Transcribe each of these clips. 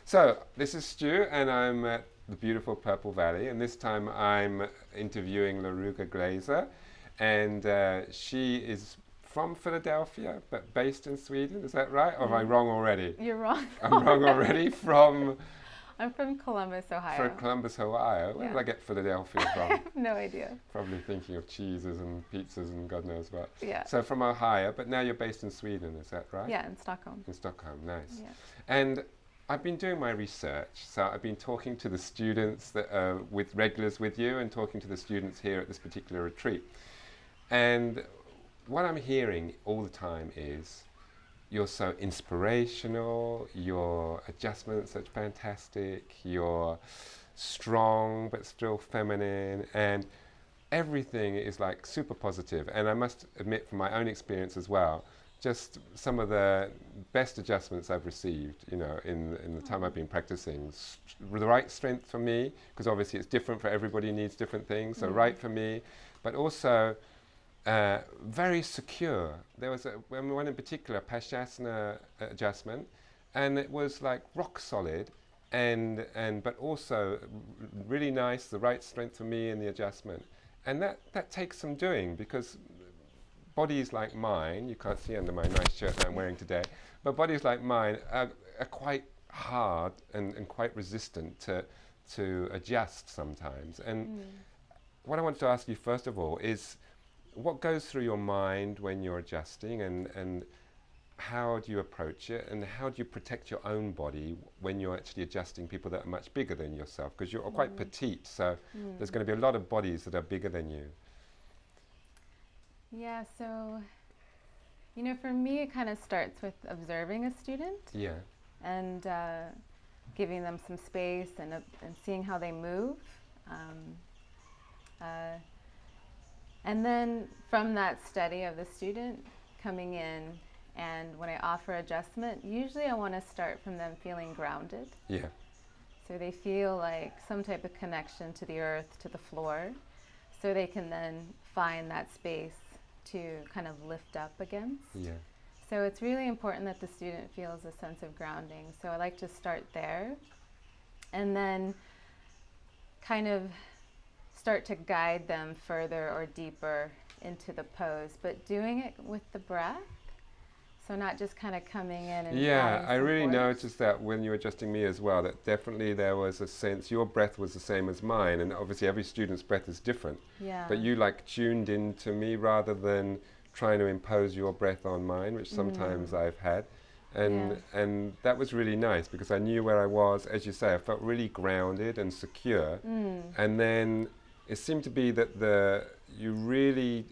So, this is Stu, and I'm at the beautiful Purple Valley, and this time I'm interviewing Laruga Glaser, and she is from Philadelphia, but based in Sweden, is that right? Or am I wrong already? You're wrong. I'm wrong already from... I'm from Columbus, Ohio. From Columbus, Ohio. Where did I get Philadelphia I from? have no idea. Probably thinking of cheeses and pizzas and God knows what. Yeah. So from Ohio, but now you're based in Sweden, is that right? Yeah, in Stockholm. In Stockholm, nice. Yeah. And I've been doing my research, so I've been talking to the students that are with regulars with you and talking to the students here at this particular retreat. And what I'm hearing all the time is, you're so inspirational, your adjustments are fantastic, you're strong but still feminine, and everything is like super positive. And I must admit from my own experience as well, just some of the best adjustments I've received, you know, in the time I've been practicing. The right strength for me, because obviously it's different for everybody, needs different things, so right for me, but also very secure. There was one in particular, Paschasana adjustment, and it was like rock solid, and but also really nice, the right strength for me in the adjustment. And that takes some doing, because bodies like mine, you can't see under my nice shirt that I'm wearing today, but bodies like mine are quite hard and quite resistant to adjust sometimes. And what I wanted to ask you first of all is, what goes through your mind when you're adjusting, and how do you approach it, and how do you protect your own body when you're actually adjusting people that are much bigger than yourself? Because you're quite petite, so there's going to be a lot of bodies that are bigger than you. Yeah, so, you know, for me it kind of starts with observing a student. Yeah. And giving them some space and seeing how they move. And then from that study of the student coming in, and when I offer adjustment, usually I want to start from them feeling grounded. Yeah. So they feel like some type of connection to the earth, to the floor, so they can then find that space to kind of lift up against. Yeah. So it's really important that the student feels a sense of grounding. So I like to start there, and then kind of start to guide them further or deeper into the pose, but doing it with the breath. So not just kind of coming in and yeah, I really support. noticed that when you were adjusting me as well, that definitely there was a sense, your breath was the same as mine, and obviously every student's breath is different. Yeah. But you like tuned into me rather than trying to impose your breath on mine, which sometimes I've had. And that was really nice, because I knew where I was. As you say, I felt really grounded and secure. And then it seemed to be that you really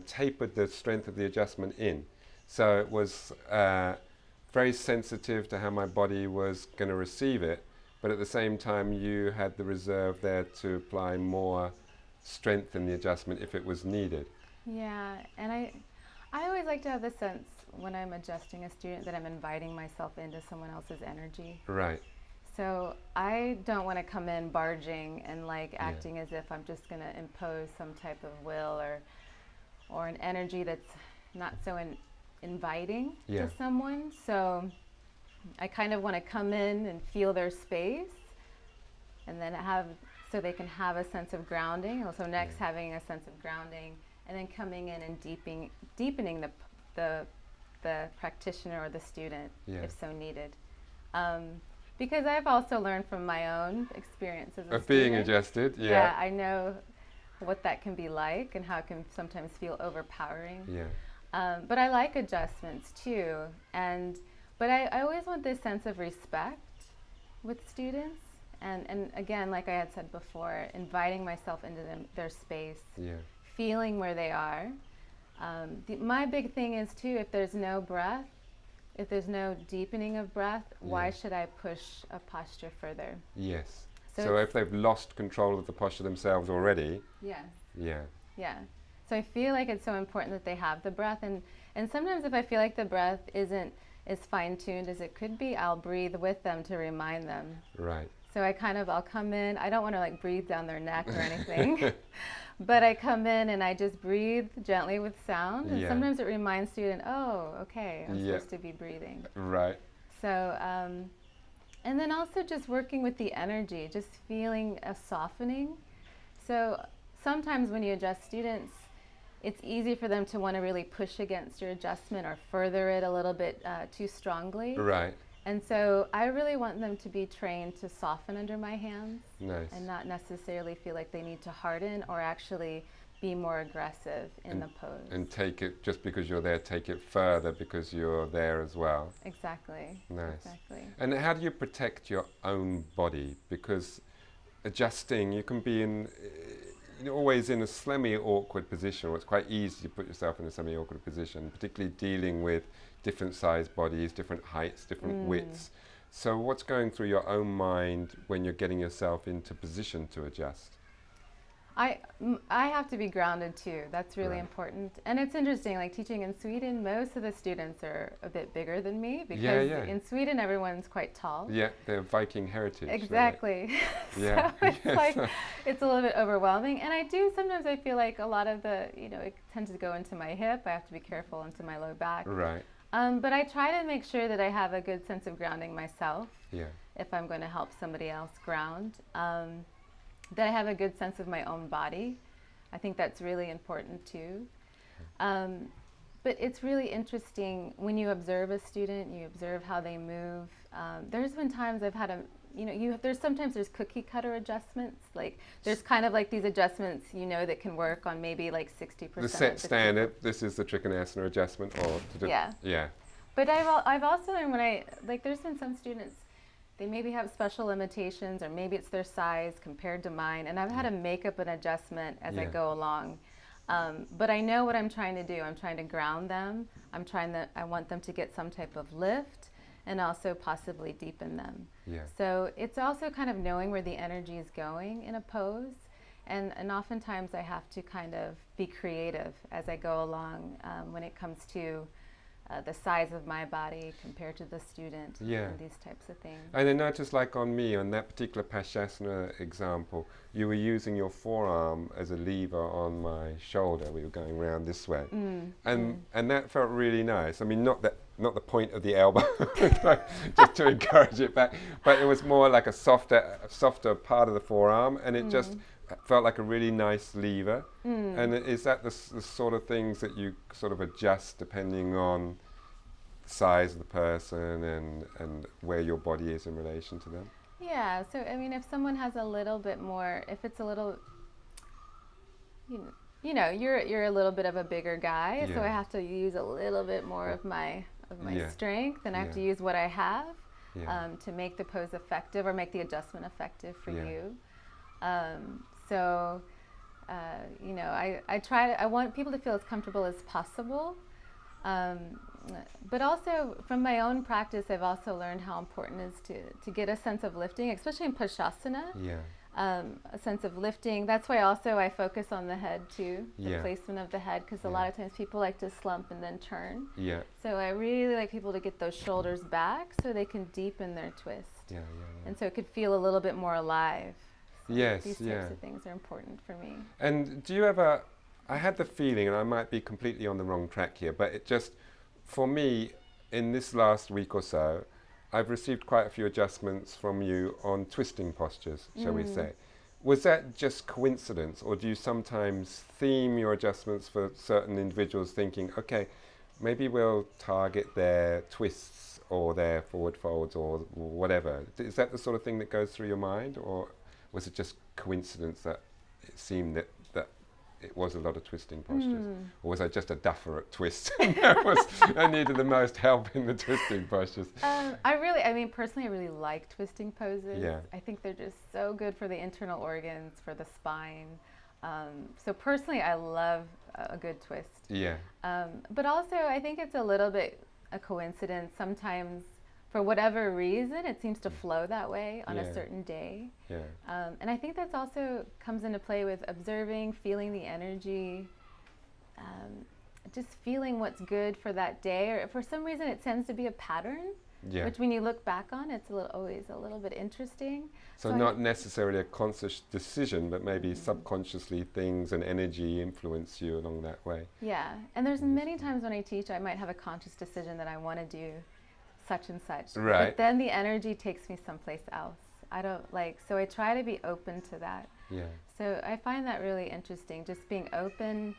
tapered the strength of the adjustment in. So it was very sensitive to how my body was going to receive it, but at the same time you had the reserve there to apply more strength in the adjustment if it was needed. Yeah, and I always like to have the sense when I'm adjusting a student that I'm inviting myself into someone else's energy. Right. So I don't want to come in barging and like acting as if I'm just going to impose some type of will or an energy that's not so inviting to someone. So I kind of want to come in and feel their space, and then so they can have a sense of grounding. Also next having a sense of grounding, and then coming in and deepening the practitioner or the student if so needed. Because I've also learned from my own experiences of being adjusted. Yeah, I know what that can be like and how it can sometimes feel overpowering. Yeah. But I like adjustments too, but I always want this sense of respect with students, and again, like I had said before, inviting myself into their space, feeling where they are. My big thing is too, if there's no breath, if there's no deepening of breath, why should I push a posture further? Yes. So if they've lost control of the posture themselves already. Yes. Yeah. Yeah. So I feel like it's so important that they have the breath, and sometimes if I feel like the breath isn't as fine-tuned as it could be, I'll breathe with them to remind them. Right. So I'll come in, I don't want to like breathe down their neck or anything, but I come in and I just breathe gently with sound, and sometimes it reminds student, oh, okay, I'm supposed to be breathing. Right. So And then also just working with the energy, just feeling a softening. So sometimes when you adjust students, it's easy for them to want to really push against your adjustment or further it a little bit too strongly. Right. And so I really want them to be trained to soften under my hands. Nice. And not necessarily feel like they need to harden or actually be more aggressive in the pose. And take it, just because you're there, take it further because you're there as well. Exactly. Nice. Exactly. And how do you protect your own body? Because adjusting, you can be always in a semi-awkward position, or it's quite easy to put yourself in a semi-awkward position, particularly dealing with different sized bodies, different heights, different widths. So what's going through your own mind when you're getting yourself into position to adjust? I have to be grounded too. That's really important. And it's interesting, like teaching in Sweden, most of the students are a bit bigger than me because in Sweden everyone's quite tall. Yeah, they're Viking heritage. Exactly. Yeah. So it's like, it's a little bit overwhelming. And sometimes I feel like a lot of it tends to go into my hip. I have to be careful into my low back. Right. But I try to make sure that I have a good sense of grounding myself. Yeah. If I'm going to help somebody else ground. That I have a good sense of my own body. I think that's really important too. But it's really interesting when you observe a student, you observe how they move. There's been times I've had sometimes there's cookie cutter adjustments. Like there's kind of like these adjustments, that can work on maybe like 60%. The set standard, this is the Trikonasana adjustment, or yeah. But I've also learned there's been some students, they maybe have special limitations, or maybe it's their size compared to mine, and I've had to make up an adjustment as I go along. But I know what I'm trying to do. I'm trying to ground them. I want them to get some type of lift and also possibly deepen them. Yeah. So it's also kind of knowing where the energy is going in a pose. And oftentimes I have to kind of be creative as I go along when it comes to the size of my body compared to the student and these types of things. And I noticed, like on me, on that particular Paschasana example, you were using your forearm as a lever on my shoulder. We were going around this way. And that felt really nice. I mean, not the point of the elbow, just to encourage it back, but it was more like a softer part of the forearm, and it just felt like a really nice lever. And is that the sort of things that you sort of adjust depending on the size of the person and where your body is in relation to them? Yeah, so I mean, if someone has a little bit more, if it's a little, you're a little bit of a bigger guy, so I have to use a little bit more of my strength, and I have to use what I have to make the pose effective or make the adjustment effective for you. I want people to feel as comfortable as possible. But also from my own practice, I've also learned how important it is to get a sense of lifting, especially in Paschasana. A sense of lifting. That's why also I focus on the head too, the placement of the head, because a lot of times people like to slump and then turn. So I really like people to get those shoulders back so they can deepen their twist. And so it could feel a little bit more alive. So these types of things are important for me. And do you I had the feeling, and I might be completely on the wrong track here, but it just, for me, in this last week or so, I've received quite a few adjustments from you on twisting postures, shall we say. Was that just coincidence, or do you sometimes theme your adjustments for certain individuals thinking, okay, maybe we'll target their twists or their forward folds or whatever? Is that the sort of thing that goes through your mind, or was it just coincidence that it seemed that it was a lot of twisting postures? Or was I just a duffer at twists? I needed the most help in the twisting postures. Personally, I really like twisting poses. I think they're just so good for the internal organs, for the spine. So personally, I love a good twist. But also, I think it's a little bit a coincidence. Sometimes, for whatever reason, it seems to flow that way on a certain day. And I think that's also comes into play with observing, feeling the energy, just feeling what's good for that day. Or for some reason, it tends to be a pattern, which when you look back on, it's always a little bit interesting. So not necessarily a conscious decision, but maybe subconsciously things and energy influence you along that way. And there's many times when I teach, I might have a conscious decision that I want to do such and such. Right. But then the energy takes me someplace else. I don't like, so I try to be open to that. Yeah. So I find that really interesting, just being open.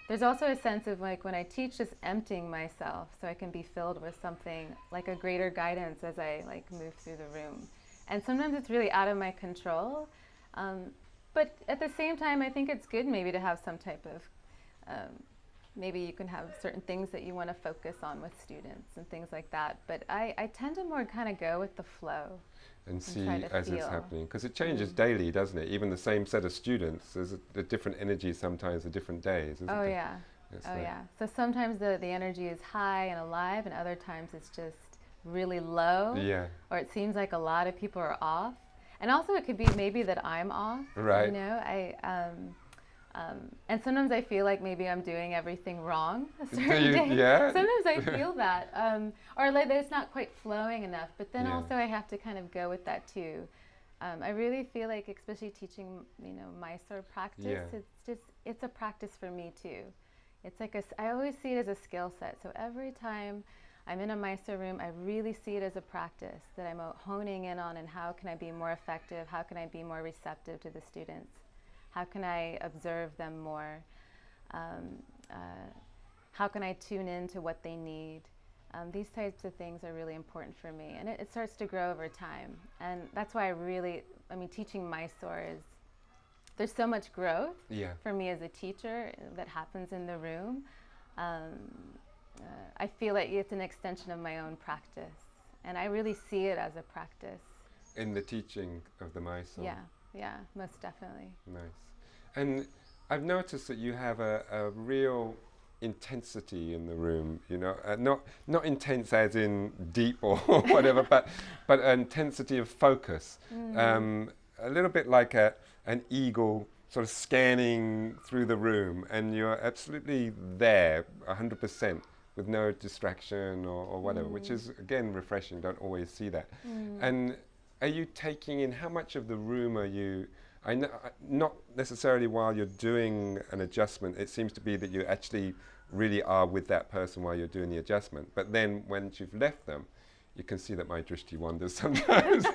There's also a sense of like when I teach, just emptying myself so I can be filled with something like a greater guidance as I like move through the room. And sometimes it's really out of my control. But at the same time, I think it's good maybe to have some type of, maybe you can have certain things that you want to focus on with students and things like that. But I tend to more kind of go with the flow. And see as it's happening. Because it changes daily, doesn't it? Even the same set of students, there's a different energy sometimes at different days, isn't Oh, it? yeah. Yeah. So sometimes the energy is high and alive, and other times it's just really low. Yeah. Or it seems like a lot of people are off. And also it could be maybe that I'm off. Right. You know, and sometimes I feel like maybe I'm doing everything wrong a certain day. Yeah. Sometimes I feel that. Or like that it's not quite flowing enough. But then Yeah. also I have to kind of go with that too. I really feel like, especially teaching, you know, Mysore practice, it's a practice for me too. It's like I always see it as a skill set. So every time I'm in a Mysore room, I really see it as a practice that I'm honing in on, and how can I be more effective? How can I be more receptive to the students? How can I observe them more? How can I tune in to what they need? These types of things are really important for me, and it starts to grow over time. And that's why teaching Mysore there's so much growth for me as a teacher that happens in the room. I feel like it's an extension of my own practice, and I really see it as a practice. In the teaching of the Mysore. Yeah, most definitely. Nice. And I've noticed that you have a real intensity in the room, you know, not intense as in deep or whatever, but an intensity of focus. A little bit like an eagle sort of scanning through the room, and you're absolutely there 100% with no distraction or whatever, which is, again, refreshing. Don't always see that. And are you taking in, how much of the room are you, I know, not necessarily while you're doing an adjustment, it seems to be that you actually really are with that person while you're doing the adjustment, but then once you've left them, you can see that my drishti wanders sometimes.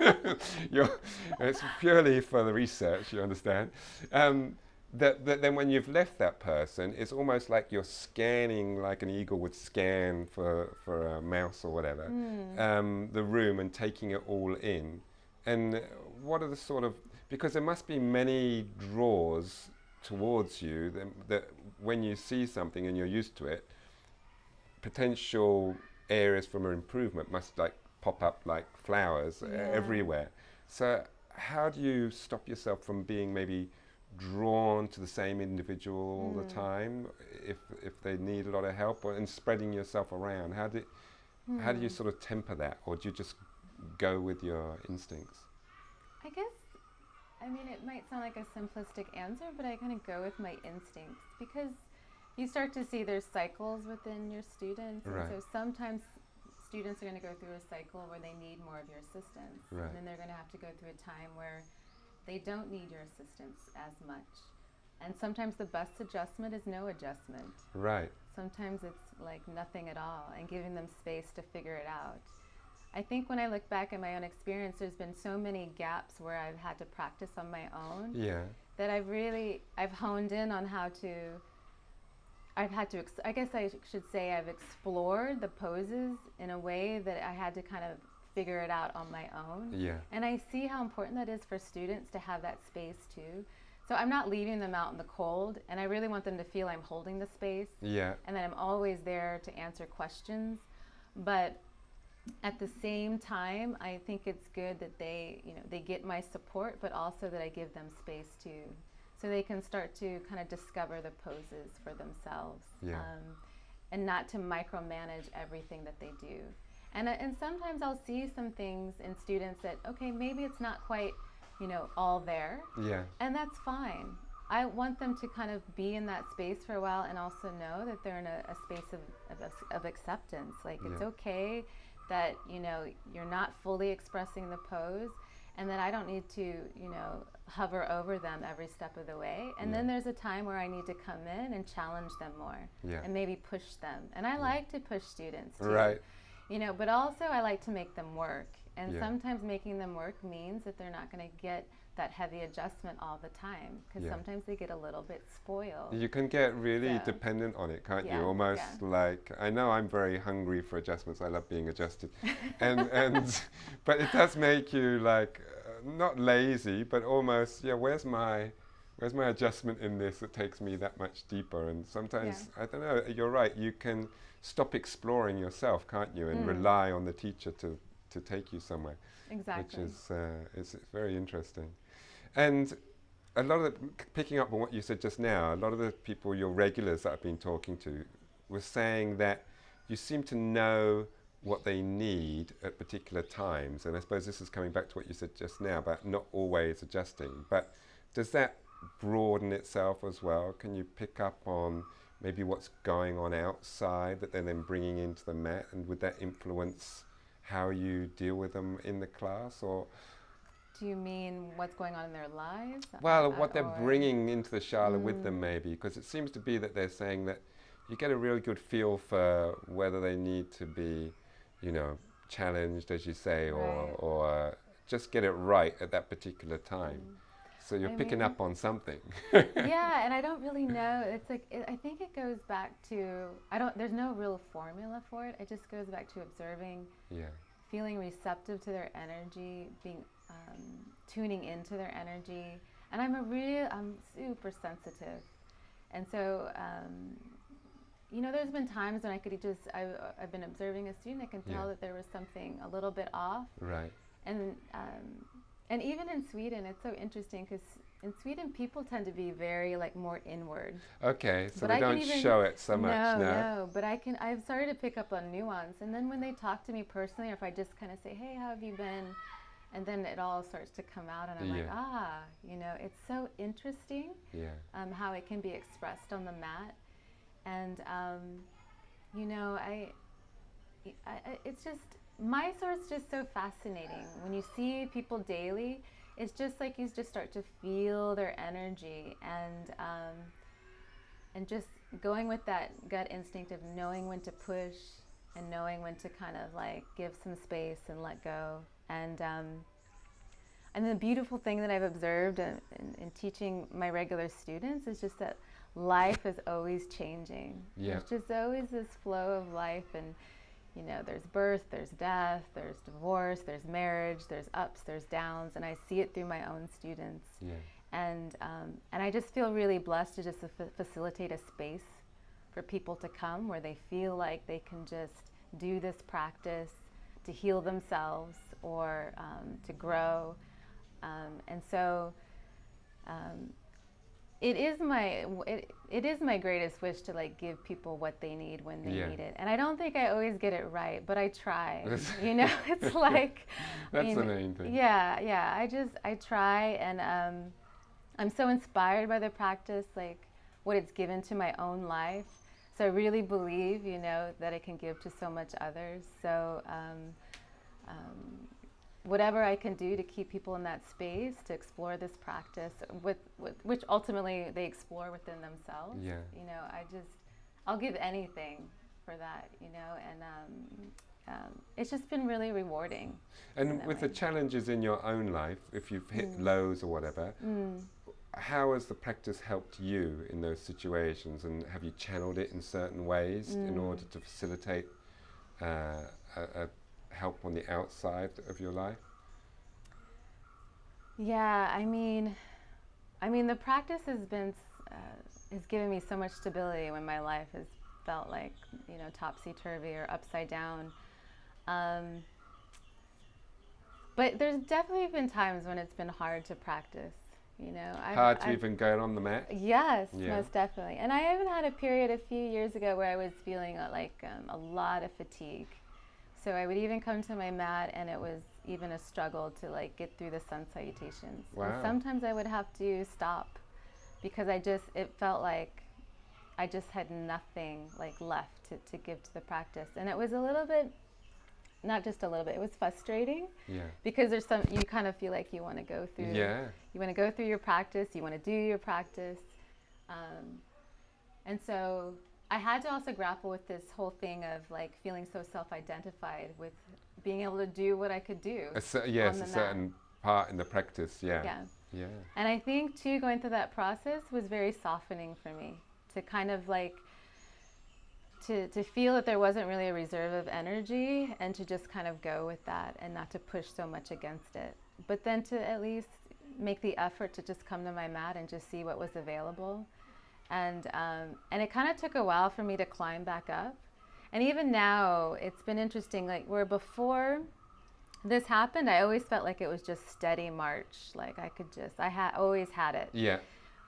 It's purely for the research, you understand. That then when you've left that person, it's almost like you're scanning, like an eagle would scan for a mouse or whatever, the room, and taking it all in. And what are the sort of, because there must be many draws towards you that when you see something and you're used to it, potential areas for improvement must like pop up like flowers everywhere. So how do you stop yourself from being maybe drawn to the same individual all the time if they need a lot of help, and spreading yourself around? How do you sort of temper that, or do you just go with your instincts? I guess, I mean, it might sound like a simplistic answer, but I kind of go with my instincts, because you start to see there's cycles within your students. Right. And so sometimes students are going to go through a cycle where they need more of your assistance. Right. And then they're going to have to go through a time where they don't need your assistance as much. And sometimes the best adjustment is no adjustment. Right. Sometimes it's like nothing at all, and giving them space to figure it out. I think when I look back at my own experience, there's been so many gaps where I've had to practice on my own that I've honed in on how to, I guess I should say I've explored the poses in a way that I had to kind of figure it out on my own. Yeah. And I see how important that is for students to have that space too. So I'm not leaving them out in the cold, and I really want them to feel I'm holding the space. Yeah. And that I'm always there to answer questions. But at the same time, I think it's good that they get my support, but also that I give them space too, so they can start to kind of discover the poses for themselves, and not to micromanage everything that they do. And sometimes I'll see some things in students that, okay, maybe it's not quite, all there. Yeah. And that's fine. I want them to kind of be in that space for a while, and also know that they're in a space of acceptance. Like, it's okay that, you're not fully expressing the pose, and that I don't need to, hover over them every step of the way. And then there's a time where I need to come in and challenge them more, and maybe push them. And I like to push students too. Right. You know, but also I like to make them work. And Yeah. sometimes making them work means that they're not going to get that heavy adjustment all the time, because Yeah. sometimes they get a little bit spoiled. You can get really So- dependent on it, can't Yeah, you? Almost yeah. like, I know I'm very hungry for adjustments. I love being adjusted. and but it does make you like, not lazy, but almost, yeah, where's my adjustment in this that takes me that much deeper? And sometimes, I don't know, you're right, you can stop exploring yourself, can't you? And rely on the teacher to take you somewhere. Exactly. Which is it's very interesting. And a lot of picking up on what you said just now, a lot of the people, your regulars that I've been talking to, were saying that you seem to know what they need at particular times. And I suppose this is coming back to what you said just now about not always adjusting. But does that broaden itself as well? Can you pick up on maybe what's going on outside that they're then bringing into the mat? And would that influence how you deal with them in the class? Or Do you mean what's going on in their lives? well, what they're Or- bringing into the shala with them, maybe, because it seems to be that they're saying that you get a really good feel for whether they need to be, you know, challenged, as you say, Right. or just get it right at that particular time. So you're I picking mean- up on something. Yeah, and I don't really know. It's like I think it goes back to there's no real formula for it. It just goes back to observing, Yeah, feeling receptive to their energy, being tuning into their energy. And I'm super sensitive, and so you know, there's been times when I could just I've been observing a student. I can tell Yeah. that there was something a little bit off. right. And even in Sweden, it's so interesting because in Sweden, people tend to be very like more inward. Okay, so But they I can don't even- show it so much, no? No, but I've started to pick up on nuance. And then when they talk to me personally, or if I just kind of say, hey, how have you been? And then it all starts to come out and I'm like, you know, it's so interesting Yeah, how it can be expressed on the mat. And, you know, it's just, Mysore's just so fascinating. When you see people daily, it's just like you just start to feel their energy and just going with that gut instinct of knowing when to push and knowing when to kind of like give some space and let go. And the beautiful thing that I've observed in teaching my regular students is just that life is always changing. Yeah. There's just always this flow of life, and you know, there's birth, there's death, there's divorce, there's marriage, there's ups, there's downs, and I see it through my own students. yeah, And I just feel really blessed to just facilitate a space for people to come where they feel like they can just do this practice to heal themselves or to grow. And so it is my greatest wish to like give people what they need when they need it. And I don't think I always get it right, but I try. You know, it's like that's the main thing. Yeah. I try, and I'm so inspired by the practice, like what it's given to my own life. So I really believe, you know, that it can give to so much others. So whatever I can do to keep people in that space to explore this practice, with which ultimately they explore within themselves. Yeah. You know, I'll give anything for that. You know, and it's just been really rewarding. And with the challenges in your own life, if you've hit lows or whatever, how has the practice helped you in those situations? And have you channeled it in certain ways in order to facilitate a help on the outside of your life? Yeah, I mean, the practice has given me so much stability when my life has felt like, you know, topsy-turvy or upside down. But there's definitely been times when it's been hard to practice, you know. Hard to even go on the mat? Yes, Yeah. most definitely. And I even had a period a few years ago where I was feeling like a lot of fatigue. So I would even come to my mat and it was even a struggle to like get through the sun salutations. Wow. And sometimes I would have to stop because it felt like I just had nothing like left to give to the practice. And it was a little bit, not just a little bit, it was frustrating. Yeah. Because you kind of feel like you want to go through. Yeah. You want to go through your practice. You want to do your practice, and so I had to also grapple with this whole thing of like feeling so self-identified with being able to do what I could do. Yes, a certain part in the practice, yeah. And I think too, going through that process was very softening for me to kind of like to feel that there wasn't really a reserve of energy and to just kind of go with that and not to push so much against it. But then to at least make the effort to just come to my mat and just see what was available. And it kind of took a while for me to climb back up. And even now, it's been interesting, like where before this happened, I always felt like it was just steady march. Like I always had it. Yeah.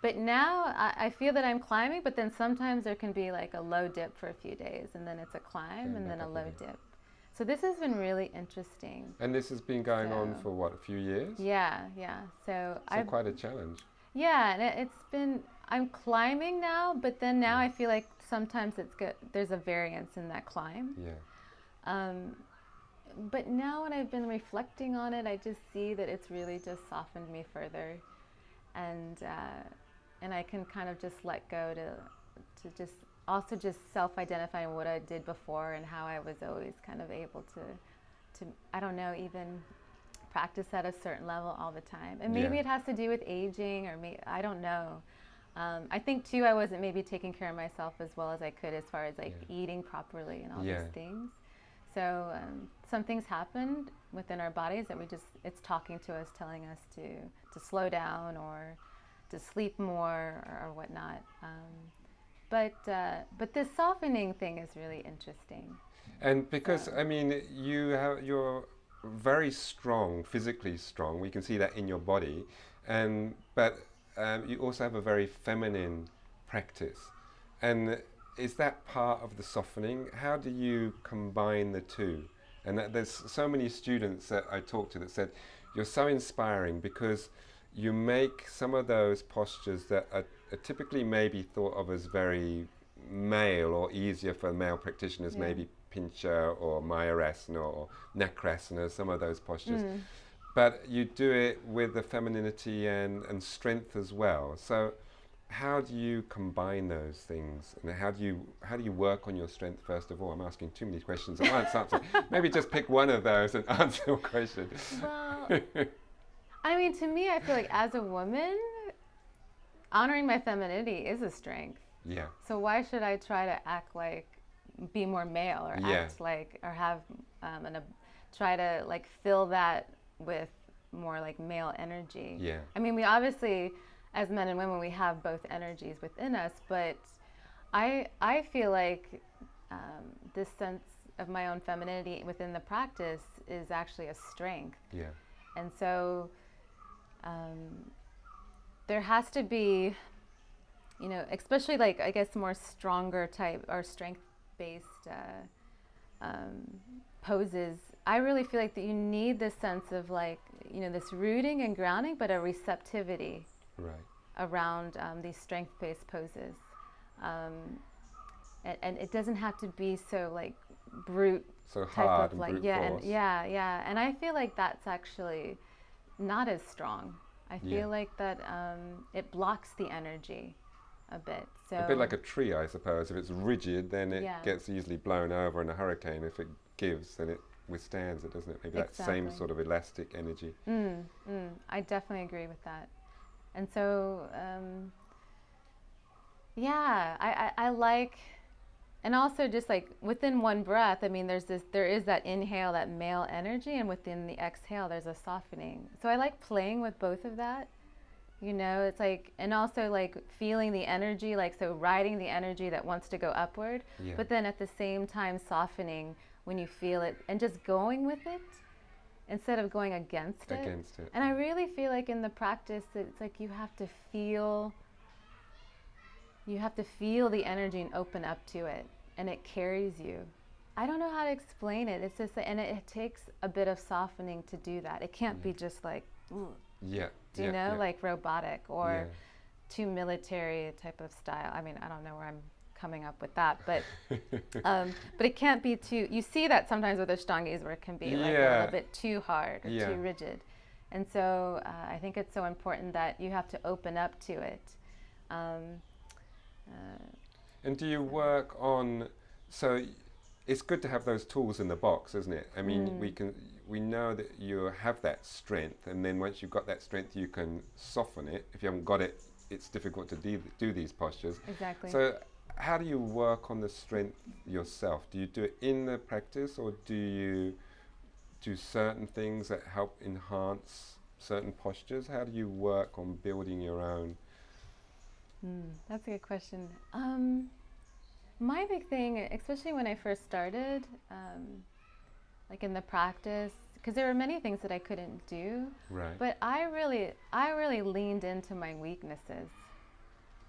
But now I feel that I'm climbing, but then sometimes there can be like a low dip for a few days, and then it's a climb, and then a low dip. So this has been really interesting. And this has been going on for what, a few years? Yeah. So quite a challenge. Yeah, and it's been, I'm climbing now, but then now I feel like sometimes it's good. There's a variance in that climb. Yeah. But now when I've been reflecting on it, I just see that it's really just softened me further. And I can kind of just let go to just also just self-identifying what I did before and how I was always kind of able to I don't know, even practice at a certain level all the time. And maybe it has to do with aging, or I don't know. I think too, I wasn't maybe taking care of myself as well as I could as far as like eating properly and all these things. So some things happened within our bodies that it's talking to us, telling us to slow down or to sleep more or whatnot. But this softening thing is really interesting. And because, I mean, you're very strong, physically strong. We can see that in your body. But you also have a very feminine practice. And is that part of the softening? How do you combine the two? And there's so many students that I talked to that said, you're so inspiring because you make some of those postures that are typically maybe thought of as very male or easier for male practitioners, maybe pincha or mayurasana or nakrasana, some of those postures. But you do it with the femininity and strength as well. So how do you combine those things? And how do you work on your strength first of all? I'm asking too many questions at once. Maybe just pick one of those and answer your question. Well, I mean, to me, I feel like as a woman, honoring my femininity is a strength. Yeah. So why should I try to act like, be more male or act like, or have, try to like fill that with more like male energy? Yeah. I mean, we obviously, as men and women, we have both energies within us, but I feel like this sense of my own femininity within the practice is actually a strength. Yeah. And so there has to be, especially like, I guess, more stronger type or strength-based poses. I really feel like that you need this sense of like, this rooting and grounding, but a receptivity around these strength-based poses. And it doesn't have to be so like brute, so type hard of like, and brute force. And I feel like that's actually not as strong. I feel like that it blocks the energy a bit. So a bit like a tree, I suppose. If it's rigid, then it gets easily blown over in a hurricane. If it gives, then it withstands it, doesn't it? Maybe that same sort of elastic energy. I definitely agree with that. And so, I like, and also just like within one breath, I mean, there is that inhale, that male energy, and within the exhale, there's a softening. So I like playing with both of that. It's like, and also like feeling the energy, like, so riding the energy that wants to go upward, but then at the same time softening when you feel it and just going with it instead of going against it. And I really feel like in the practice, it's like you have to feel the energy and open up to it, and it carries you. I don't know how to explain it. It's just, and it takes a bit of softening to do that. It can't be just like, like robotic or too military type of style. I mean, I don't know where I'm coming up with that, but it can't be too. You see that sometimes with Ashtangas where it can be like a little bit too hard or too rigid, and so I think it's so important that you have to open up to it. And do you work on, so it's good to have those tools in the box, isn't it? I mean, we know that you have that strength, and then once you've got that strength, you can soften it. If you haven't got it, it's difficult to do these postures. Exactly. So how do you work on the strength yourself? Do you do it in the practice, or do you do certain things that help enhance certain postures? How do you work on building your own? That's a good question. My big thing, especially when I first started, like in the practice, because there were many things that I couldn't do, Right. but I really leaned into my weaknesses.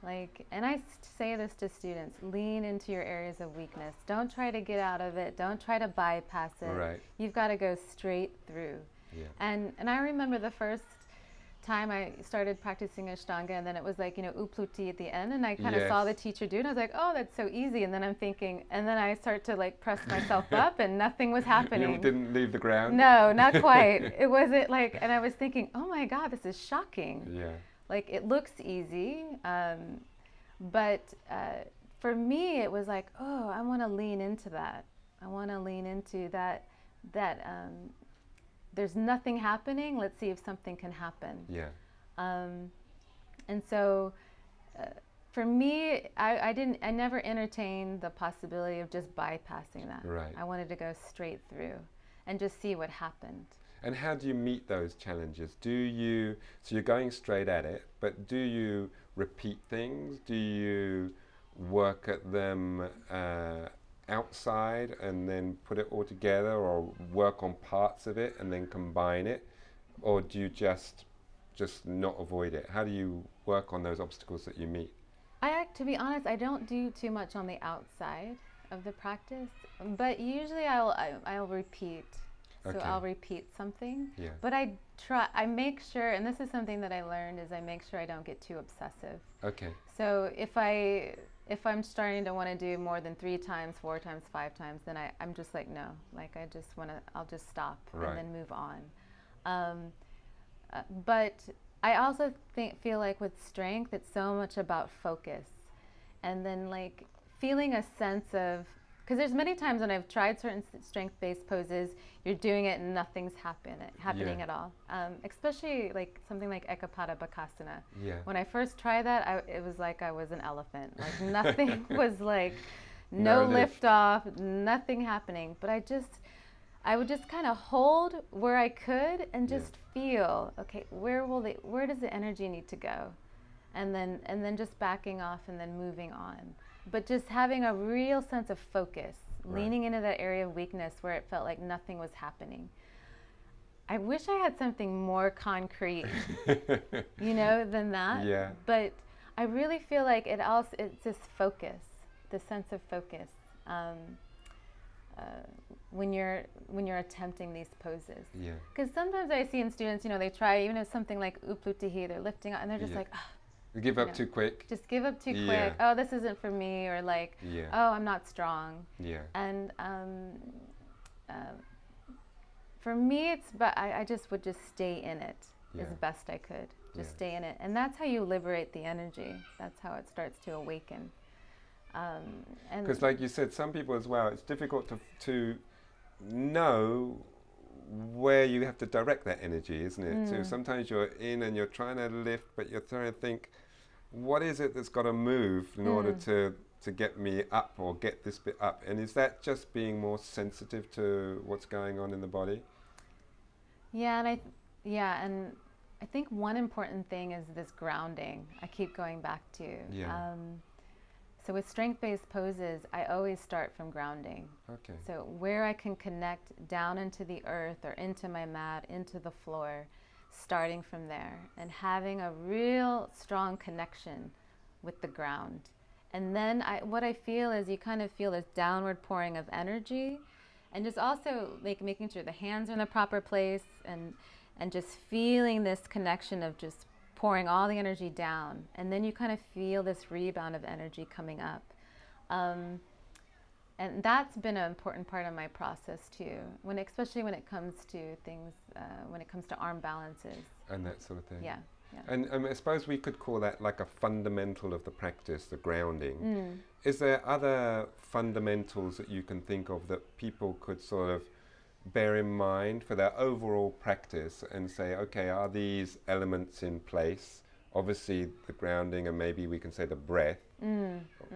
Like, and I say this to students: lean into your areas of weakness. Don't try to get out of it. Don't try to bypass it. Right. You've got to go straight through. Yeah. And I remember the first time I started practicing Ashtanga, and then it was like, upluti at the end, and I kind of saw the teacher do it, and I was like, oh, that's so easy. And then I'm thinking, and then I start to like press myself up, and nothing was happening. You didn't leave the ground? No, not quite. It wasn't like, and I was thinking, oh my God, this is shocking. Yeah. Like, it looks easy, but for me, it was like, oh, I want to lean into that. I want to lean into that there's nothing happening. Let's see if something can happen. Yeah. And so, for me, I never entertained the possibility of just bypassing that. Right. I wanted to go straight through and just see what happened. And how do you meet those challenges? So you're going straight at it, but do you repeat things? Do you work at them outside and then put it all together, or work on parts of it and then combine it? Or do you just not avoid it? How do you work on those obstacles that you meet? To be honest, I don't do too much on the outside of the practice, but usually I'll repeat. So Okay. I'll repeat something, Yeah. but I make sure, and this is something that I learned, is I make sure I don't get too obsessive. Okay. So if I'm starting to want to do more than 3 times, 4 times, 5 times, then I'm just like, no, like I'll just stop Right. and then move on. But I also feel like with strength, it's so much about focus, and then like feeling a sense of, because there's many times when I've tried certain strength-based poses, you're doing it and nothing's happening at all. Especially like something like Ekapada Bakasana. Yeah. When I first tried that, it was like I was an elephant. Like nothing was like, No no lift off, nothing happening. But I would just kind of hold where I could and just feel, okay, where does the energy need to go? And then just backing off and then moving on. But just having a real sense of focus, leaning into that area of weakness where it felt like nothing was happening. I wish I had something more concrete, than that. Yeah. But I really feel like it's this focus, the sense of focus, when you're attempting these poses. Yeah. Because sometimes I see in students, they try, even if something like uplutihi, they're lifting up, and they're just like, You give up too quick. just give up too quick. Oh, this isn't for me, or like, oh, I'm not strong. Yeah. And for me, but I just would just stay in it as best I could. Just stay in it, and that's how you liberate the energy. That's how it starts to awaken. Because, like you said, some people as well, it's difficult to know where you have to direct that energy, isn't it? So sometimes you're in and you're trying to lift, but you're trying to think, what is it that's got to move in order to get me up or get this bit up? And is that just being more sensitive to what's going on in the body? Yeah, and I think one important thing is this grounding. I keep going back to. Yeah. So with strength-based poses, I always start from grounding. Okay. So where I can connect down into the earth or into my mat, into the floor, starting from there and having a real strong connection with the ground. And then what I feel is you kind of feel this downward pouring of energy, and just also like making sure the hands are in the proper place, and just feeling this connection of just pouring all the energy down, and then you kind of feel this rebound of energy coming up. And that's been an important part of my process too, especially when it comes to things, when it comes to arm balances. And that sort of thing. Yeah. Yeah. And I suppose we could call that like a fundamental of the practice, the grounding. Is there other fundamentals that you can think of that people could sort of bear in mind for their overall practice and say, okay, are these elements in place? Obviously the grounding, and maybe we can say the breath,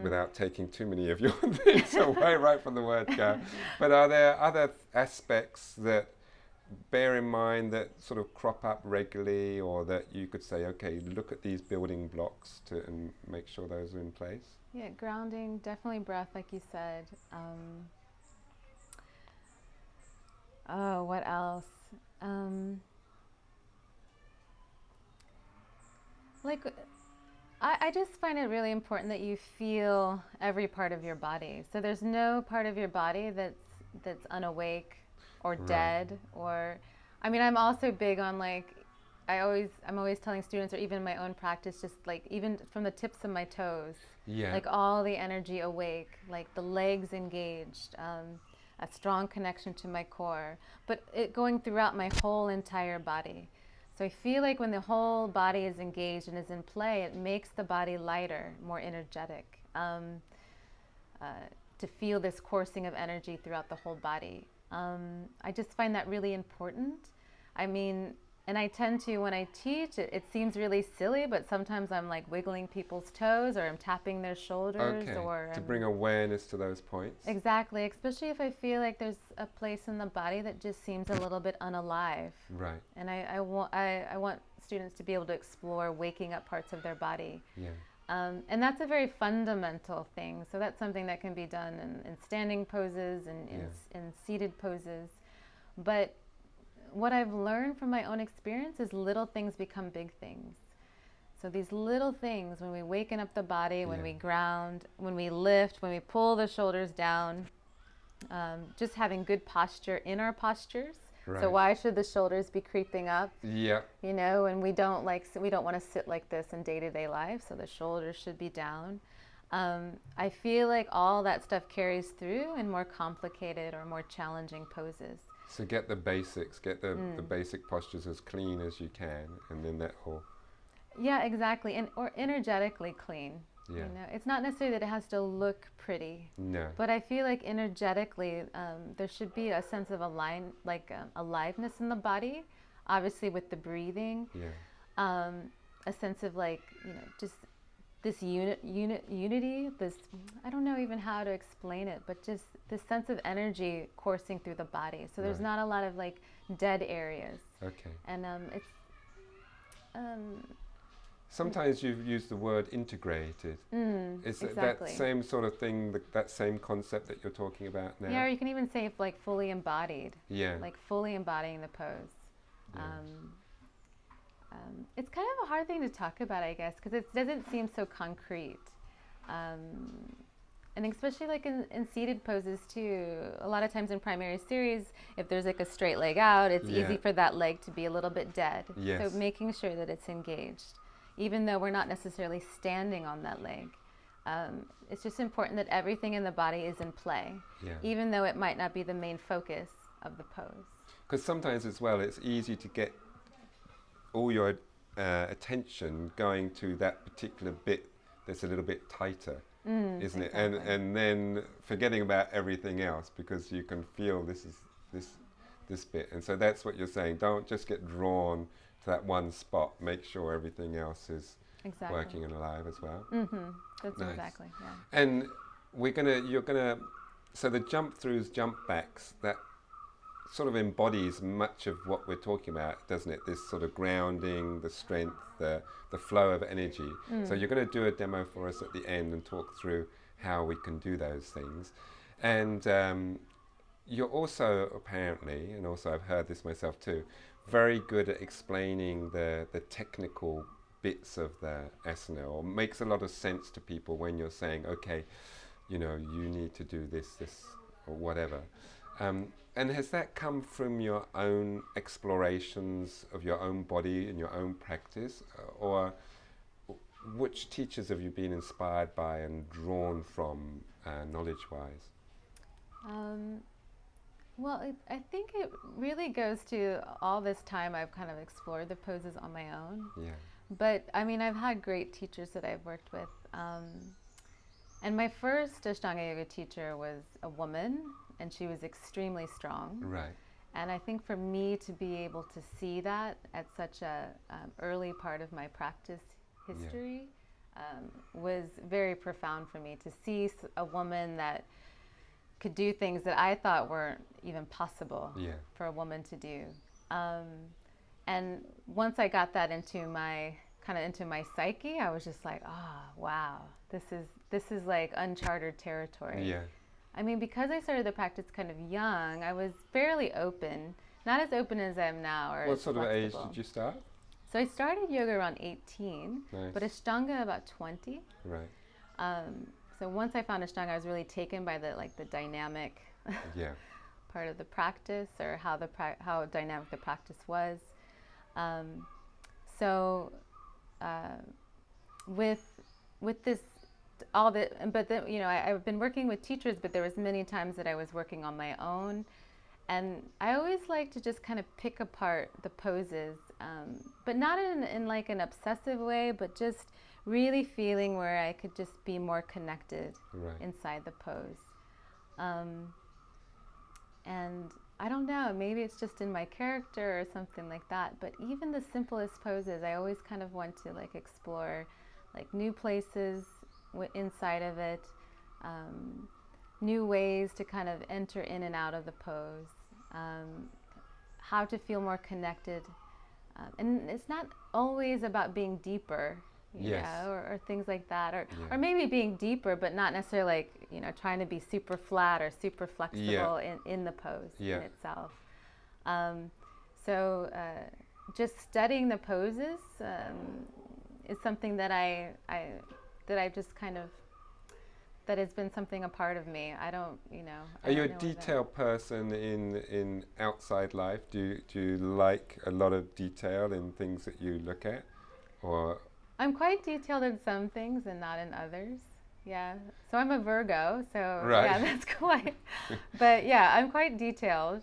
without taking too many of your things away right from the word go. But are there other aspects that bear in mind that sort of crop up regularly, or that you could say, okay, look at these building blocks and make sure those are in place? Yeah, grounding, definitely breath, like you said. Oh, what else? Like, I just find it really important that you feel every part of your body. So there's no part of your body that's unawake or dead, or, I mean, I'm also big on like, I'm always telling students, or even in my own practice, just like even from the tips of my toes, like all the energy awake, like the legs engaged, a strong connection to my core, but it going throughout my whole entire body. So I feel like when the whole body is engaged and is in play, it makes the body lighter, more energetic, to feel this coursing of energy throughout the whole body. I just find that really important. I mean, and I tend to, when I teach, it seems really silly, but sometimes I'm like wiggling people's toes, or I'm tapping their shoulders, or to bring awareness to those points. Exactly, especially if I feel like there's a place in the body that just seems a little bit unalive. Right. And I want students to be able to explore waking up parts of their body. Yeah. And that's a very fundamental thing. So that's something that can be done in standing poses and in seated poses. But what I've learned from my own experience is little things become big things. So these little things, when we waken up the body, when we ground, when we lift, when we pull the shoulders down, just having good posture in our postures. Right. So why should the shoulders be creeping up? Yeah. You know, and we don't want to sit like this in day-to-day life, so the shoulders should be down. I feel like all that stuff carries through in more complicated or more challenging poses. So get the basics, get the basic postures as clean as you can, and then that whole... Yeah, exactly, or energetically clean. Yeah. You know, it's not necessarily that it has to look pretty. No. But I feel like energetically, there should be a sense of aliveness in the body, obviously with the breathing. Yeah. A sense of like, you know, just this unity, this, I don't know even how to explain it, but just this sense of energy coursing through the body. So there's not a lot of like dead areas. Okay. And it's... Sometimes you've used the word integrated. Is exactly. that same sort of thing, that same concept that you're talking about now? Yeah, or you can even say like fully embodied. Yeah. Like fully embodying the pose. Yes. It's kind of a hard thing to talk about, I guess, because it doesn't seem so concrete. And especially like in seated poses too, a lot of times in primary series, if there's like a straight leg out, it's easy for that leg to be a little bit dead. Yes. So making sure that it's engaged, even though we're not necessarily standing on that leg. It's just important that everything in the body is in play, even though it might not be the main focus of the pose. Because sometimes as well, it's easy to get all your attention going to that particular bit that's a little bit tighter, isn't it? And then forgetting about everything else, because you can feel this bit. And so that's what you're saying. Don't just get drawn to that one spot. Make sure everything else is working and alive as well. That's nice. Exactly, yeah. And so the jump throughs, jump backs, that sort of embodies much of what we're talking about, doesn't it? This sort of grounding, the strength, the flow of energy. So you're going to do a demo for us at the end and talk through how we can do those things. And you're also apparently, and also I've heard this myself too, very good at explaining the technical bits of the asana, or makes a lot of sense to people when you're saying, okay, you know, you need to do this, or whatever. And has that come from your own explorations of your own body and your own practice? Or which teachers have you been inspired by and drawn from knowledge-wise? Well, I think it really goes to all this time I've kind of explored the poses on my own. Yeah. But I mean, I've had great teachers that I've worked with. And my first Ashtanga yoga teacher was a woman, and she was extremely strong. Right. And I think for me to be able to see that at such a early part of my practice history was very profound for me. To see a woman that could do things that I thought weren't even possible for a woman to do. And once I got that into my psyche, I was just like, wow, this is like uncharted territory. Yeah. I mean, because I started the practice kind of young, I was fairly open, not as open as I am now. Or what sort of age flexible. did you start? So I started yoga around 18, Nice. but Ashtanga about 20. Right. So once I found Ashtanga, I was really taken by the dynamic part of the practice, or how dynamic the practice was. With this. I've been working with teachers, but there was many times that I was working on my own, and I always like to just kind of pick apart the poses, but not in like an obsessive way, but just really feeling where I could just be more connected inside the pose. And I don't know, maybe it's just in my character or something like that, but even the simplest poses, I always kind of want to like explore like new places inside of it, new ways to kind of enter in and out of the pose, how to feel more connected. And it's not always about being deeper, you know, or things like that, or maybe being deeper, but not necessarily like, you know, trying to be super flat or super flexible in the pose in itself. So just studying the poses is something that that I've just kind of, that has been something a part of me. I don't, you know. Are you a detailed person in outside life? Do you like a lot of detail in things that you look at, or? I'm quite detailed in some things and not in others. Yeah. So I'm a Virgo, so yeah, that's quite. But yeah, I'm quite detailed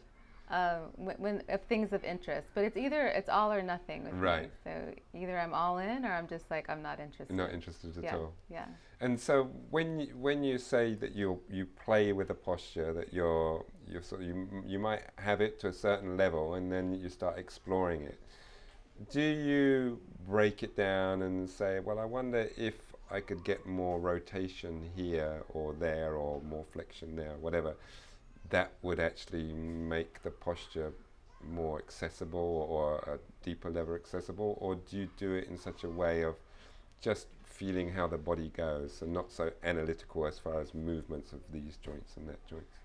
when of things of interest. But it's all or nothing with me. So either I'm all in, or I'm just like, I'm not interested. Not interested at all. Yeah. And so when you say that you play with a posture, that you might have it to a certain level, and then you start exploring it. Do you break it down and say, well, I wonder if I could get more rotation here or there, or more flexion there, whatever, that would actually make the posture more accessible, or a deeper level accessible? Or do you do it in such a way of just feeling how the body goes, and not so analytical as far as movements of these joints and that joints?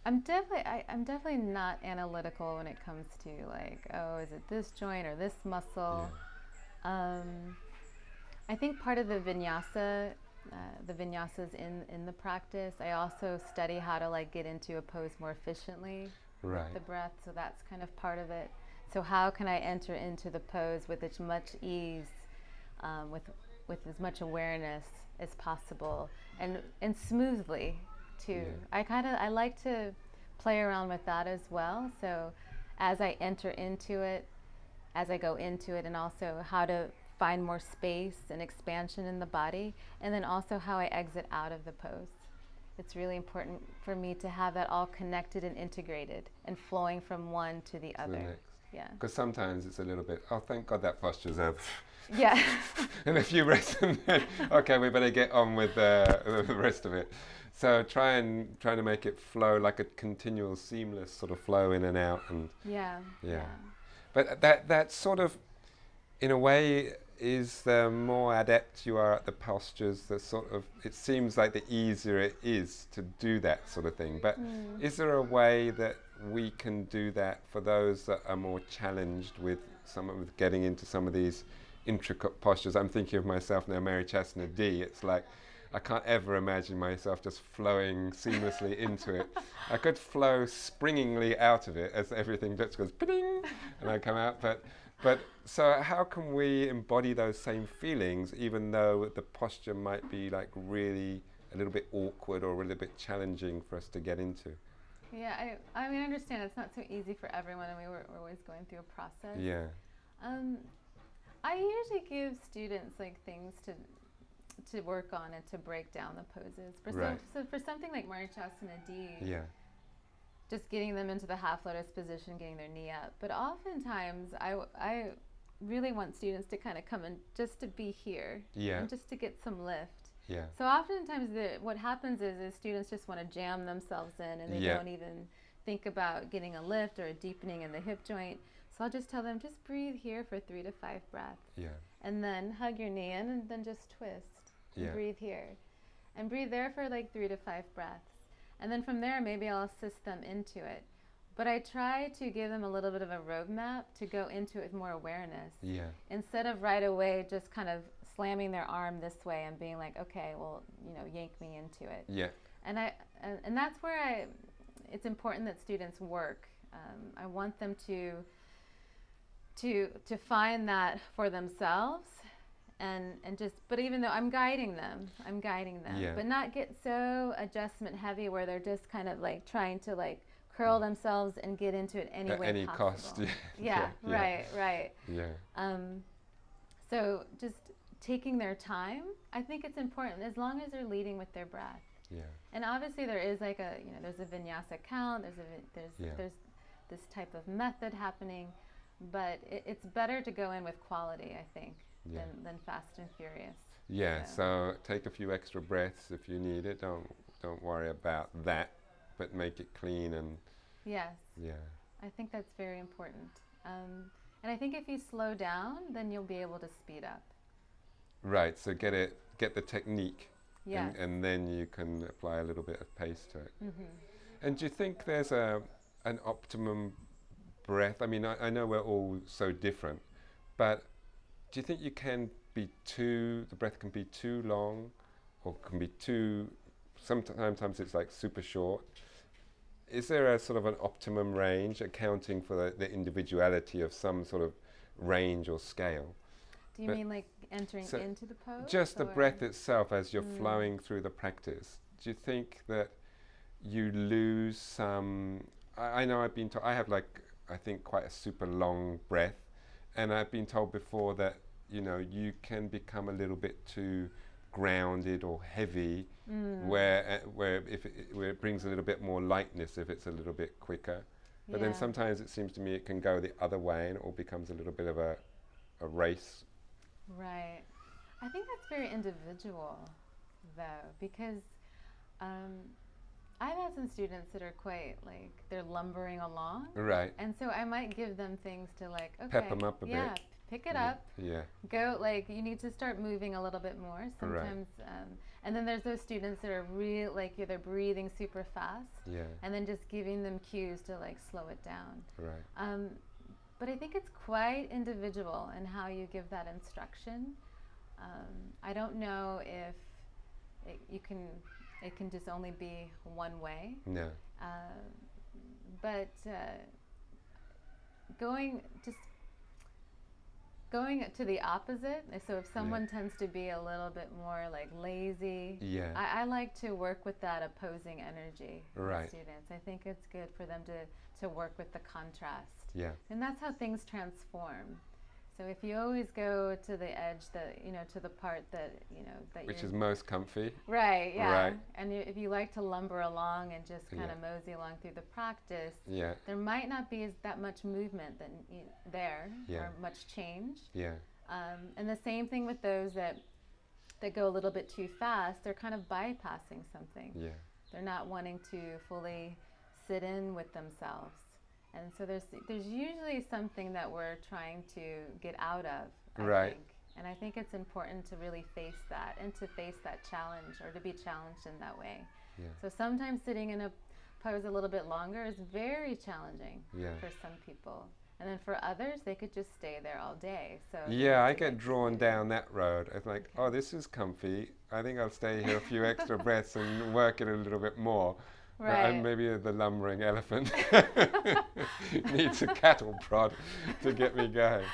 I'm definitely not analytical when it comes to like, oh, is it this joint or this muscle? I think part of the vinyasas in the practice, I also study how to like get into a pose more efficiently with the breath. So that's kind of part of it. So how can I enter into the pose with as much ease, with as much awareness as possible, and smoothly too. I like to play around with that as well. So as I enter into it, as I go into it, and also how to find more space and expansion in the body, and then also how I exit out of the pose. It's really important for me to have that all connected and integrated and flowing from one to the other. Yeah. Because sometimes it's a little bit, oh, thank God that posture's over. Yeah. And if you rest, and then, okay, we better get on with the rest of it. So trying to make it flow like a continual, seamless sort of flow in and out, and yeah. But that sort of, in a way, is the more adept you are at the postures, the sort of, it seems like the easier it is to do that sort of thing. But is there a way that we can do that for those that are more challenged with getting into some of these intricate postures? I'm thinking of myself now, Mary Chasna D. It's like, I can't ever imagine myself just flowing seamlessly into it. I could flow springingly out of it as everything just goes ping, and I come out. But so how can we embody those same feelings, even though the posture might be like really a little bit awkward or a little bit challenging for us to get into? Yeah, I mean, I understand it's not so easy for everyone, and we're always going through a process. Yeah. I usually give students like things to work on and to break down the poses. So for something like Marchasana D, just getting them into the half lotus position, getting their knee up. But oftentimes, I really want students to kind of come in just to be here, and just to get some lift. Yeah. So oftentimes what happens is students just want to jam themselves in, and they don't even think about getting a lift or a deepening in the hip joint. So I'll just tell them, just breathe here for 3 to 5 breaths. Yeah. And then hug your knee in, and then just twist. And breathe here. And breathe there for like 3 to 5 breaths. And then from there, maybe I'll assist them into it. But I try to give them a little bit of a roadmap to go into it with more awareness. Yeah. Instead of right away just kind of slamming their arm this way and being like, okay, well, yank me into it. Yeah. And that's where it's important that students work. I want them to find that for themselves, and but even though I'm guiding them, but not get so adjustment heavy where they're just kind of like trying to like curl themselves and get into it any way any possible. Cost. Right. Yeah. So just taking their time, I think it's important as long as they're leading with their breath. Yeah. And obviously there is like there's a vinyasa count, there's this type of method happening, but it's better to go in with quality, I think, than fast and furious. Yeah. So take a few extra breaths if you need it. Don't worry about that, but make it clean and. Yes. Yeah. I think that's very important. And I think if you slow down, then you'll be able to speed up. Right. So get the technique. Yes. And then you can apply a little bit of pace to it. Mm-hmm. And do you think there's an optimum breath? I mean, I know we're all so different, but do you think the breath can be too long, or can be sometimes it's like super short? Is there a sort of an optimum range, accounting for the individuality of some sort of range or scale? Do you mean like entering into the pose? Just the breath itself as you're flowing through the practice. Do you think that you lose some? I know I've been told, I have I think quite a super long breath, and I've been told before that you can become a little bit too grounded or heavy, where it brings a little bit more lightness if it's a little bit quicker. But then sometimes it seems to me it can go the other way, and it all becomes a little bit of a race. Right. I think that's very individual, though, because I've had some students that are quite they're lumbering along. Right. And so I might give them things to pep them up a bit. Yeah, pick it up. Yeah. Go, you need to start moving a little bit more sometimes. Right. And then there's those students that are really, they're breathing super fast. Yeah. And then just giving them cues to, slow it down. Right. But I think it's quite individual in how you give that instruction. I don't know if it can just only be one way. No. But going to the opposite. So if someone tends to be a little bit more lazy, I like to work with that opposing energy with students. I think it's good for them to work with the contrast. Yeah. And that's how things transform. So if you always go to the edge, to the part that which is most comfy. Right. Yeah. Right. And if you like to lumber along and just kind of mosey along through the practice, there might not be that much movement or much change. Yeah. And the same thing with those that go a little bit too fast. They're kind of bypassing something. Yeah. They're not wanting to fully sit in with themselves. And so there's usually something that we're trying to get out of, I think. And I think it's important to really face that and to face that challenge, or to be challenged in that way. Yeah. So sometimes sitting in a pose a little bit longer is very challenging for some people. And then for others, they could just stay there all day. So I get drawn down that road. It's like, oh, this is comfy. I think I'll stay here a few extra breaths and work it a little bit more. Right. And maybe the lumbering elephant needs a cattle prod to get me going.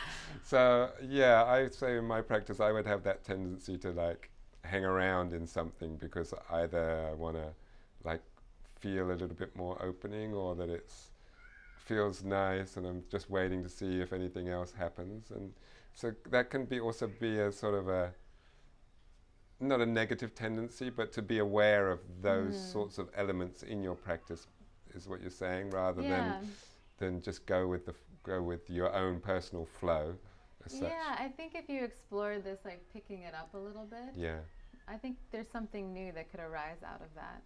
So I say in my practice I would have that tendency to hang around in something, because either I want to feel a little bit more opening, or that it's feels nice and I'm just waiting to see if anything else happens. And so that can be also be a sort of a, not a negative tendency, but to be aware of those sorts of elements in your practice is what you're saying, rather than just go with your own personal flow as such. Yeah, I think if you explore this, like picking it up a little bit, I think there's something new that could arise out of that.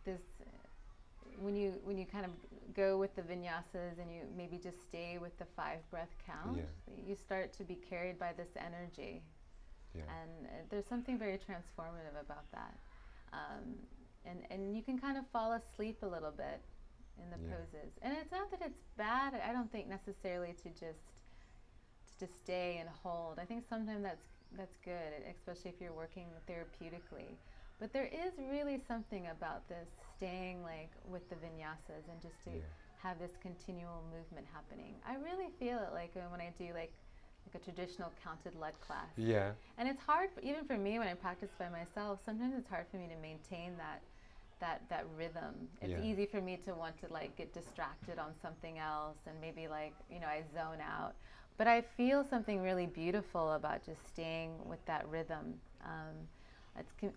This when you kind of go with the vinyasas and you maybe just stay with the 5 breath count, you start to be carried by this energy, and there's something very transformative about that. And you can kind of fall asleep a little bit in the poses, and it's not that it's bad. I don't think necessarily to just stay and hold. I think sometimes that's good, especially if you're working therapeutically. But there is really something about this staying like with the vinyasas and just to have this continual movement happening. I really feel it like when I do like a traditional counted lead class. And it's hard, even for me when I practice by myself, sometimes it's hard for me to maintain that rhythm. It's easy for me to want to like get distracted on something else and maybe like, I zone out. But I feel something really beautiful about just staying with that rhythm.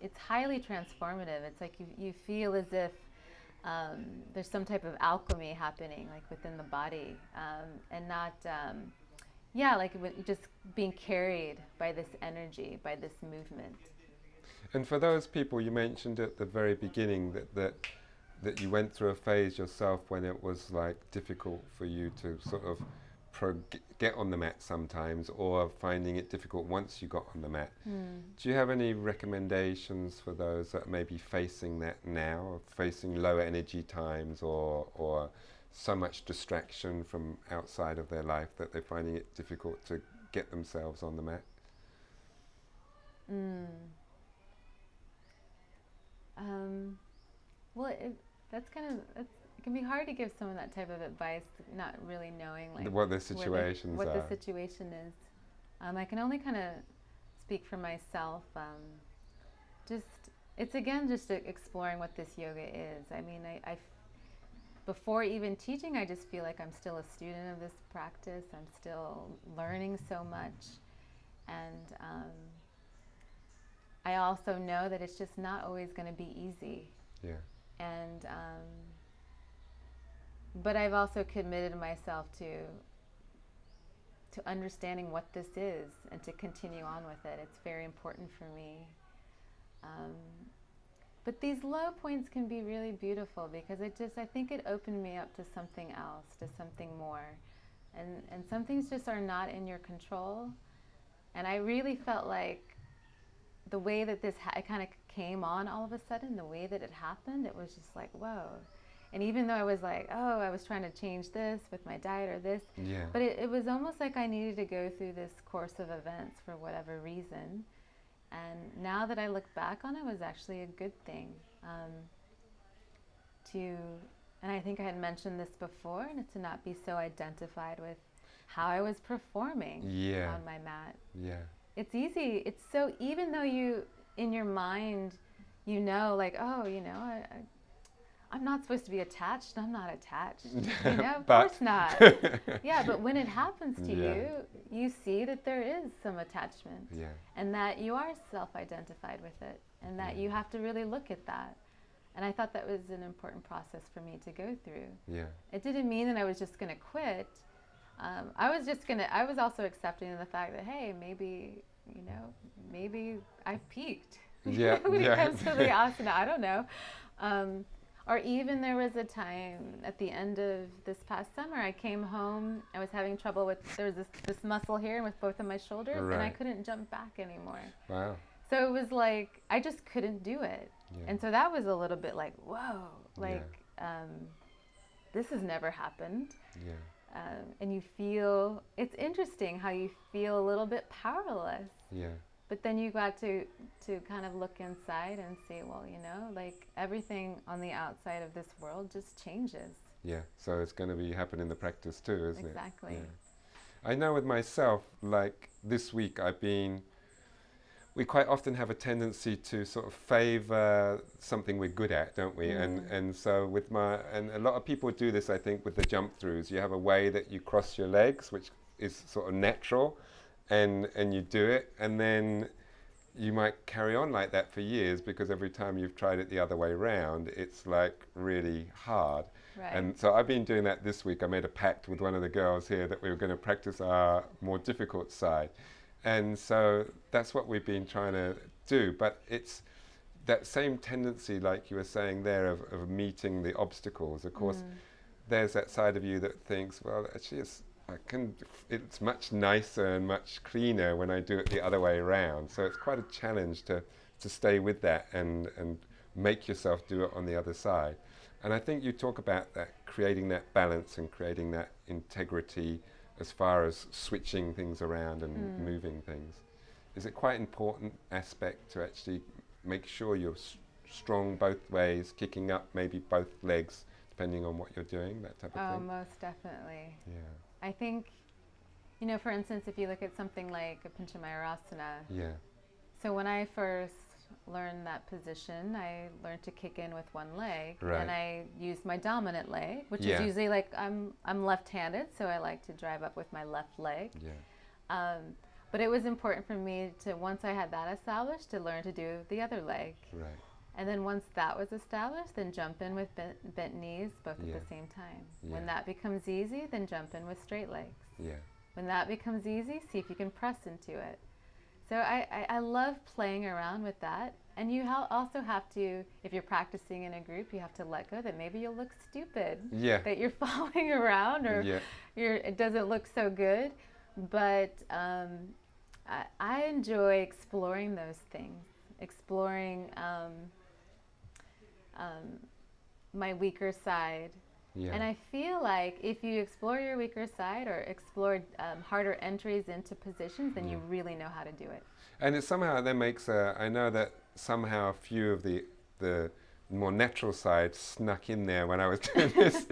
It's highly transformative. It's like you feel as if there's some type of alchemy happening like within the body, and not like just being carried by this energy, by this movement. And for those people, you mentioned at the very beginning that you went through a phase yourself when it was like difficult for you to sort of get on the mat sometimes, or finding it difficult once you got on the mat. Do you have any recommendations for those that may be facing that now, or facing lower energy times, or so much distraction from outside of their life that they're finding it difficult to get themselves on the mat? Well, it can be hard to give someone that type of advice, not really knowing like what the situations what are. the situation is. I can only kind of speak for myself. It's again just exploring what this yoga is. I mean, I before even teaching, I just feel like I'm still a student of this practice. I'm still learning so much, and I also know that it's just not always going to be easy. And but I've also committed myself to understanding what this is and to continue on with it. It's very important for me. But these low points can be really beautiful because I think it opened me up to something else, to something more. And some things just are not in your control. And I really felt like the way that this it kind of came on all of a sudden, the way that it happened, it was just like, whoa. And even though I was like, I was trying to change this with my diet or this, but it was almost like I needed to go through this course of events for whatever reason. And now that I look back on it, it was actually a good thing. And I think I had mentioned this before, and to not be so identified with how I was performing on my mat. It's easy. It's so, even though you, in your mind, like, I'm not supposed to be attached. I'm not attached. Of course not. But when it happens to you, you see that there is some attachment, and that you are self-identified with it, and that you have to really look at that. And I thought that was an important process for me to go through. It didn't mean that I was just going to quit. I was also accepting the fact that, hey, maybe I've peaked. When it comes to the asana, I don't know. Or even there was a time at the end of this past summer, I came home, I was having trouble there was this muscle here with both of my shoulders, and I couldn't jump back anymore. Wow. So it was like, I just couldn't do it. And so that was a little bit like, whoa, this has never happened. And you feel, it's interesting how you feel a little bit powerless. But then you got to kind of look inside and say, well, like everything on the outside of this world just changes. So it's going to be happen in the practice too, isn't it? Exactly. I know with myself, like this week I've been we quite often have a tendency to sort of favor something we're good at, don't we? And so and a lot of people do this, I think, with the jump throughs. You have a way that you cross your legs, which is sort of natural, and you do it, and then you might carry on like that for years, because every time you've tried it the other way round, it's like really hard. Right. And so I've been doing that this week. I made a pact with one of the girls here that we were going to practice our more difficult side. And so that's what we've been trying to do. But it's that same tendency, like you were saying there, of meeting the obstacles. Of course, there's that side of you that thinks, well, actually it's much nicer and much cleaner when I do it the other way around. So it's quite a challenge to stay with that and make yourself do it on the other side. And I think you talk about that, creating that balance and creating that integrity as far as switching things around and moving things. Is it quite an important aspect to actually make sure you're strong both ways, kicking up maybe both legs, depending on what you're doing, that type of thing? Most definitely. Yeah. I think, for instance, if you look at something like a Panchamayurasana. Yeah. So when I first learned that position, I learned to kick in with one leg, right. and I used my dominant leg, which yeah. is usually like I'm left-handed, so I like to drive up with my left leg. Yeah. But it was important for me to, once I had that established, to learn to do the other leg. Right. And then once that was established, then jump in with bent knees both yeah. at the same time. Yeah. When that becomes easy, then jump in with straight legs. Yeah. When that becomes easy, see if you can press into it. So I love playing around with that. And you also have to, if you're practicing in a group, you have to let go that maybe you'll look stupid. Yeah. That you're falling around, or yeah. it doesn't look so good. But I enjoy exploring those things, exploring my weaker side. Yeah. And I feel like if you explore your weaker side or explore harder entries into positions, then you really know how to do it. And it somehow then makes I know that somehow a few of the more natural sides snuck in there when I was doing this,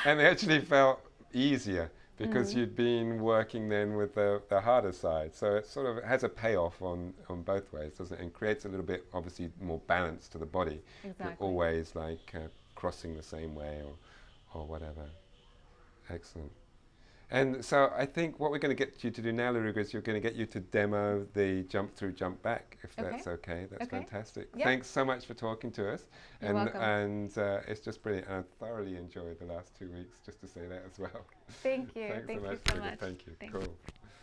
and they actually felt easier because you'd been working then with the harder side. So it sort of has a payoff on both ways, doesn't it? And creates a little bit, obviously, more balance to the body. Exactly. You're always like crossing the same way or whatever. Excellent. And so I think what we're going to get you to do now, Laruga, is you're going to get you to demo the jump through, jump back, if that's okay. That's fantastic. Yep. Thanks so much for talking to us. You're welcome. And it's just brilliant. And I thoroughly enjoyed the last 2 weeks, just to say that as well. Thank you. Thanks Thank so much, you so Laruga. much. Thank you. Thanks. Cool.